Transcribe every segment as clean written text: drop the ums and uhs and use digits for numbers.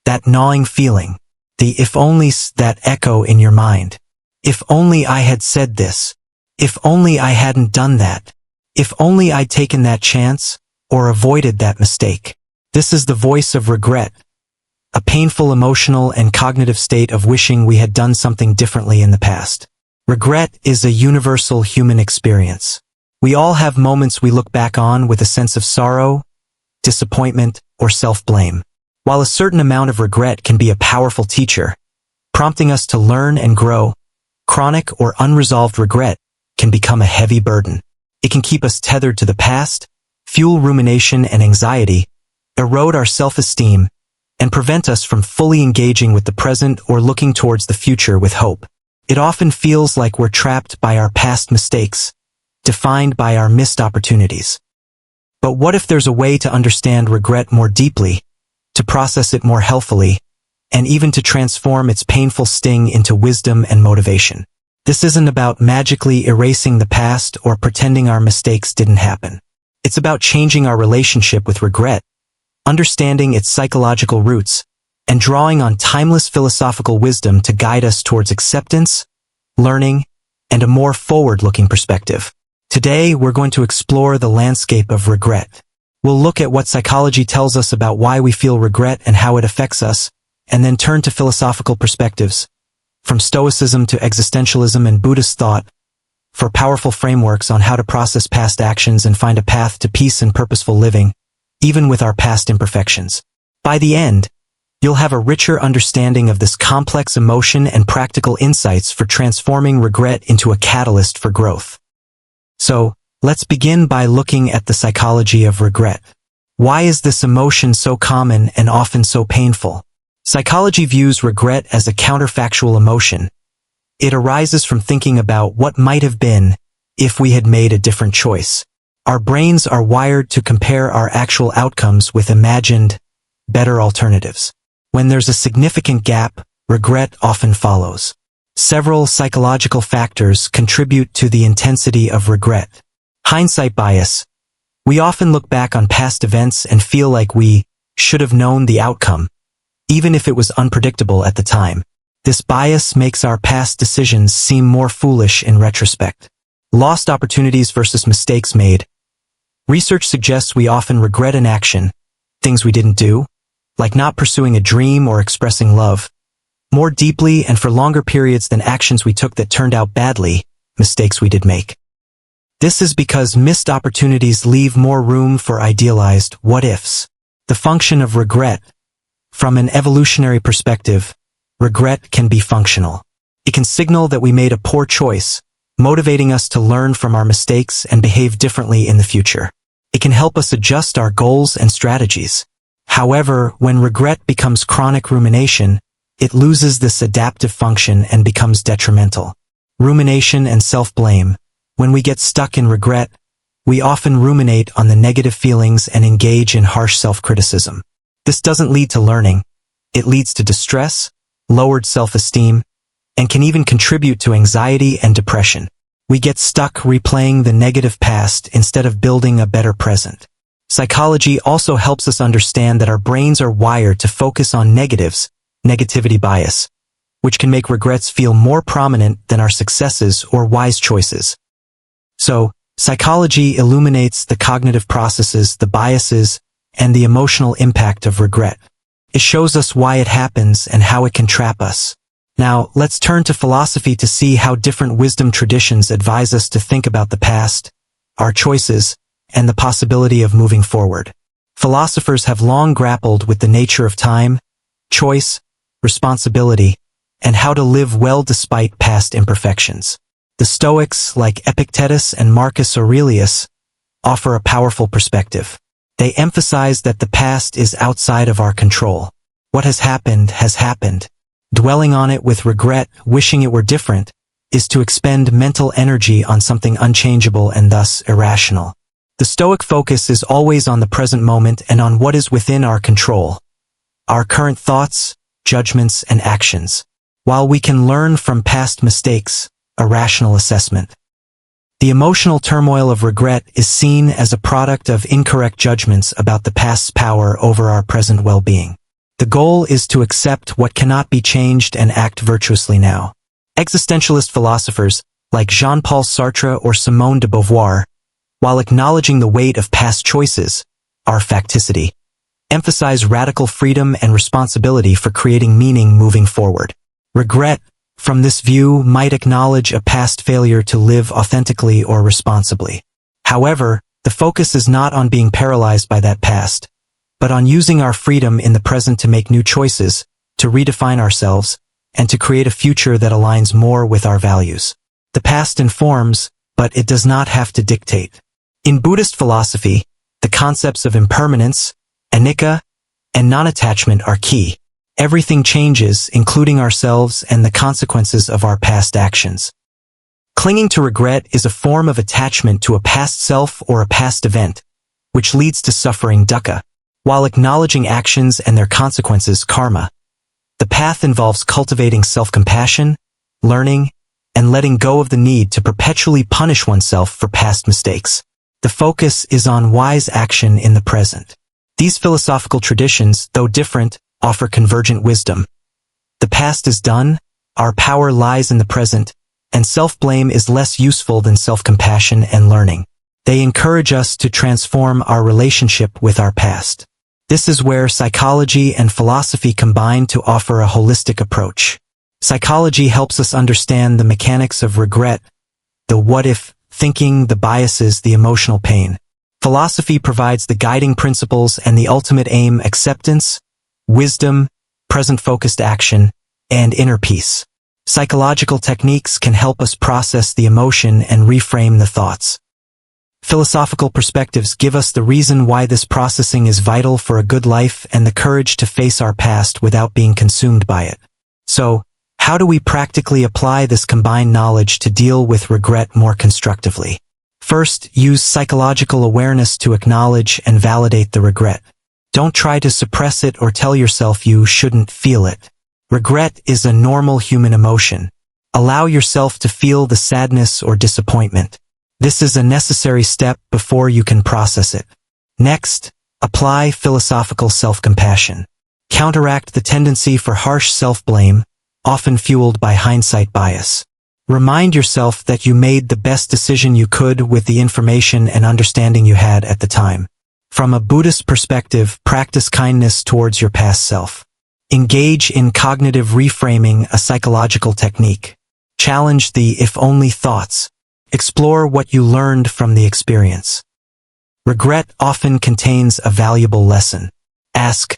that gnawing feeling, the if onlys that echo in your mind. If only I had said this. If only I hadn't done that. If only I'd taken that chance, or avoided that mistake. This is the voice of regret, a painful emotional and cognitive state of wishing we had done something differently in the past. Regret is a universal human experience. We all have moments we look back on with a sense of sorrow, disappointment, or self-blame. While a certain amount of regret can be a powerful teacher, prompting us to learn and grow, chronic or unresolved regret can become a heavy burden. It can keep us tethered to the past, fuel rumination and anxiety, erode our self-esteem, and prevent us from fully engaging with the present or looking towards the future with hope. It often feels like we're trapped by our past mistakes, defined by our missed opportunities. But what if there's a way to understand regret more deeply, to process it more healthily, and even to transform its painful sting into wisdom and motivation? This isn't about magically erasing the past or pretending our mistakes didn't happen. It's about changing our relationship with regret, understanding its psychological roots, and drawing on timeless philosophical wisdom to guide us towards acceptance, learning, and a more forward-looking perspective. Today, we're going to explore the landscape of regret. We'll look at what psychology tells us about why we feel regret and how it affects us, and then turn to philosophical perspectives, from Stoicism to Existentialism and Buddhist thought, for powerful frameworks on how to process past actions and find a path to peace and purposeful living, even with our past imperfections. By the end, you'll have a richer understanding of this complex emotion and practical insights for transforming regret into a catalyst for growth. So, let's begin by looking at the psychology of regret. Why is this emotion so common and often so painful? Psychology views regret as a counterfactual emotion. It arises from thinking about what might have been if we had made a different choice. Our brains are wired to compare our actual outcomes with imagined, better alternatives. When there's a significant gap, regret often follows. Several psychological factors contribute to the intensity of regret. Hindsight bias. We often look back on past events and feel like we should have known the outcome, even if it was unpredictable at the time. This bias makes our past decisions seem more foolish in retrospect. Lost opportunities versus mistakes made. Research suggests we often regret an action, things we didn't do, like not pursuing a dream or expressing love, more deeply and for longer periods than actions we took that turned out badly, mistakes we did make. This is because missed opportunities leave more room for idealized what-ifs. The function of regret. From an evolutionary perspective, regret can be functional. It can signal that we made a poor choice, motivating us to learn from our mistakes and behave differently in the future. It can help us adjust our goals and strategies. However, when regret becomes chronic rumination, it loses this adaptive function and becomes detrimental. Rumination and self-blame. When we get stuck in regret, we often ruminate on the negative feelings and engage in harsh self-criticism. This doesn't lead to learning. It leads to distress, lowered self-esteem, and can even contribute to anxiety and depression. We get stuck replaying the negative past instead of building a better present. Psychology also helps us understand that our brains are wired to focus on negatives, negativity bias, which can make regrets feel more prominent than our successes or wise choices. So, psychology illuminates the cognitive processes, the biases, and the emotional impact of regret. It shows us why it happens and how it can trap us. Now, let's turn to philosophy to see how different wisdom traditions advise us to think about the past, our choices, and the possibility of moving forward. Philosophers have long grappled with the nature of time, choice, responsibility, and how to live well despite past imperfections. The Stoics, like Epictetus and Marcus Aurelius, offer a powerful perspective. They emphasize that the past is outside of our control. What has happened has happened. Dwelling on it with regret, wishing it were different, is to expend mental energy on something unchangeable and thus irrational. The Stoic focus is always on the present moment and on what is within our control, our current thoughts, judgments, and actions. While we can learn from past mistakes, a rational assessment. The emotional turmoil of regret is seen as a product of incorrect judgments about the past's power over our present well-being. The goal is to accept what cannot be changed and act virtuously now. Existentialist philosophers, like Jean-Paul Sartre or Simone de Beauvoir, while acknowledging the weight of past choices, our facticity, emphasize radical freedom and responsibility for creating meaning moving forward. Regret, from this view, might acknowledge a past failure to live authentically or responsibly. However, the focus is not on being paralyzed by that past, but on using our freedom in the present to make new choices, to redefine ourselves, and to create a future that aligns more with our values. The past informs, but it does not have to dictate. In Buddhist philosophy, the concepts of impermanence, anicca, and non-attachment are key. Everything changes, including ourselves and the consequences of our past actions. Clinging to regret is a form of attachment to a past self or a past event, which leads to suffering dukkha. While acknowledging actions and their consequences, karma, the path involves cultivating self-compassion, learning, and letting go of the need to perpetually punish oneself for past mistakes. The focus is on wise action in the present. These philosophical traditions, though different, offer convergent wisdom. The past is done, our power lies in the present, and self-blame is less useful than self-compassion and learning. They encourage us to transform our relationship with our past. This is where psychology and philosophy combine to offer a holistic approach. Psychology helps us understand the mechanics of regret, the what-if thinking, the biases, the emotional pain. Philosophy provides the guiding principles and the ultimate aim: acceptance, wisdom, present-focused action, and inner peace. Psychological techniques can help us process the emotion and reframe the thoughts. Philosophical perspectives give us the reason why this processing is vital for a good life and the courage to face our past without being consumed by it. So, how do we practically apply this combined knowledge to deal with regret more constructively? First, use psychological awareness to acknowledge and validate the regret. Don't try to suppress it or tell yourself you shouldn't feel it. Regret is a normal human emotion. Allow yourself to feel the sadness or disappointment. This is a necessary step before you can process it. Next, apply philosophical self-compassion. Counteract the tendency for harsh self-blame, often fueled by hindsight bias. Remind yourself that you made the best decision you could with the information and understanding you had at the time. From a Buddhist perspective, practice kindness towards your past self. Engage in cognitive reframing, a psychological technique. Challenge the if-only thoughts. Explore what you learned from the experience. Regret often contains a valuable lesson. Ask,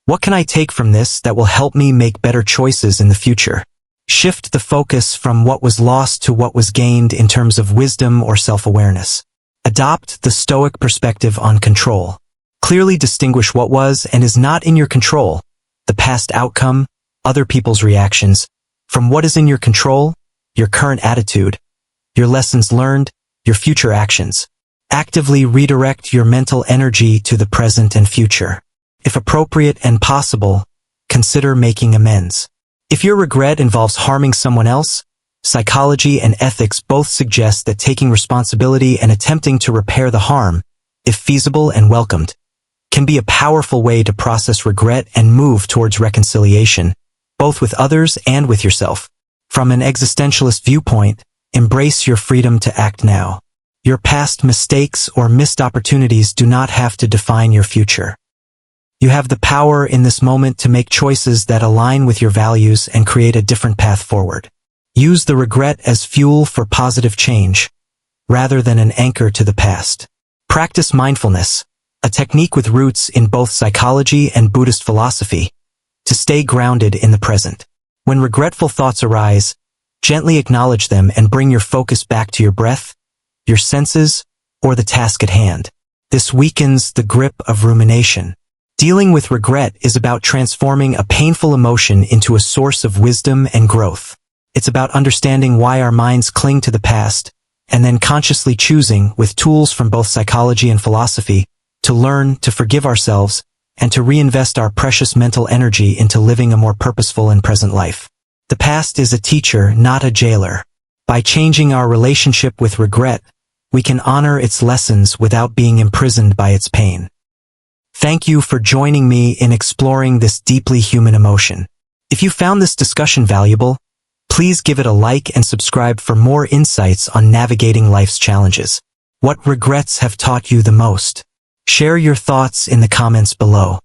what can I take from this that will help me make better choices in the future? Shift the focus from what was lost to what was gained in terms of wisdom or self-awareness. Adopt the Stoic perspective on control. Clearly distinguish what was and is not in your control, the past outcome, other people's reactions, from what is in your control, your current attitude, your lessons learned, your future actions. Actively redirect your mental energy to the present and future. If appropriate and possible, consider making amends. If your regret involves harming someone else, psychology and ethics both suggest that taking responsibility and attempting to repair the harm, if feasible and welcomed, can be a powerful way to process regret and move towards reconciliation, both with others and with yourself. From an existentialist viewpoint, embrace your freedom to act now. Your past mistakes or missed opportunities do not have to define your future. You have the power in this moment to make choices that align with your values and create a different path forward. Use the regret as fuel for positive change, rather than an anchor to the past. Practice mindfulness, a technique with roots in both psychology and Buddhist philosophy, to stay grounded in the present. When regretful thoughts arise, gently acknowledge them and bring your focus back to your breath, your senses, or the task at hand. This weakens the grip of rumination. Dealing with regret is about transforming a painful emotion into a source of wisdom and growth. It's about understanding why our minds cling to the past, and then consciously choosing, with tools from both psychology and philosophy, to learn, to forgive ourselves, and to reinvest our precious mental energy into living a more purposeful and present life. The past is a teacher, not a jailer. By changing our relationship with regret, we can honor its lessons without being imprisoned by its pain. Thank you for joining me in exploring this deeply human emotion. If you found this discussion valuable, please give it a like and subscribe for more insights on navigating life's challenges. What regrets have taught you the most? Share your thoughts in the comments below.